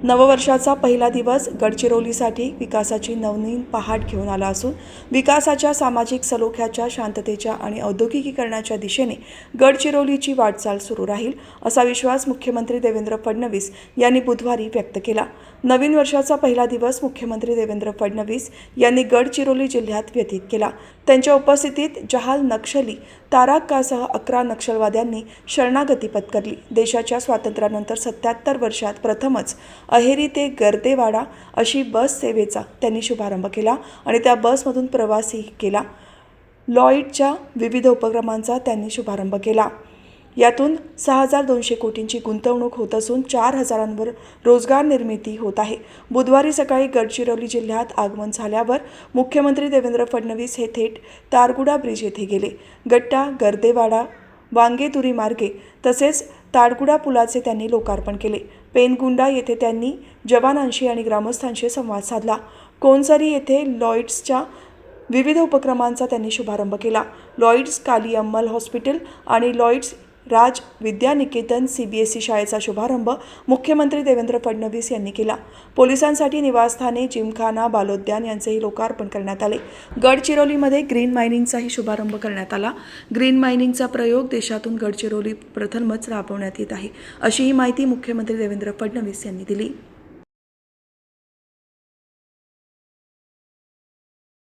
नववर्षाचा पहिला दिवस गडचिरोलीसाठी विकासाची नवनवीन पहाट घेऊन आला असून विकासाच्या, सामाजिक सलोख्याच्या, शांततेच्या आणि औद्योगिकीकरणाच्या दिशेने गडचिरोलीची वाटचाल सुरू राहील असा विश्वास मुख्यमंत्री देवेंद्र फडणवीस यांनी बुधवारी व्यक्त केला। नवीन वर्षाचा पहिला दिवस मुख्यमंत्री देवेंद्र फडणवीस यांनी गडचिरोली जिल्ह्यात व्यतीत केला। त्यांच्या उपस्थितीत जहाल नक्षली ताराक्कासह 11 नक्षलवाद्यांनी शरणागती पत्करली। देशाच्या स्वातंत्र्यानंतर 77 वर्षात प्रथमच अहेरी ते गर्देवाडा अशी बस सेवेचा त्यांनी शुभारंभ केला आणि त्या बसमधून प्रवासही केला। लॉईडच्या विविध उपक्रमांचा त्यांनी शुभारंभ केला। यातून 6,200 कोटींची गुंतवणूक होत असून 4,000वर रोजगार निर्मिती होत आहे। बुधवारी सकाळी गडचिरोली जिल्ह्यात आगमन झाल्यावर मुख्यमंत्री देवेंद्र फडणवीस हे थेट तारगुडा ब्रिज येथे गेले। गट्टा, गर्देवाडा, वांगेतुरी मार्गे तसेच ताडगुडा पुलाचे त्यांनी लोकार्पण केले। पेनगुंडा येथे त्यांनी जवानांशी आणि ग्रामस्थांशी संवाद साधला। कोनसरी येथे लॉईड्सच्या विविध उपक्रमांचा त्यांनी शुभारंभ केला। लॉईड्स कालिअम्मल हॉस्पिटल आणि लॉईड्स राज विद्यानिकेतन CBSE शाळेचा शुभारंभ मुख्यमंत्री देवेंद्र फडणवीस यांनी केला। पोलिसांसाठी निवासस्थाने, जिमखाना, बालोद्यान यांचेही लोकार्पण करण्यात आले। गडचिरोलीमध्ये ग्रीन मायनिंगचाही शुभारंभ करण्यात आला। ग्रीन मायनिंगचा प्रयोग देशातून गडचिरोली प्रथमच राबवण्यात येत आहे, अशी ही माहिती मुख्यमंत्री देवेंद्र फडणवीस यांनी दिली।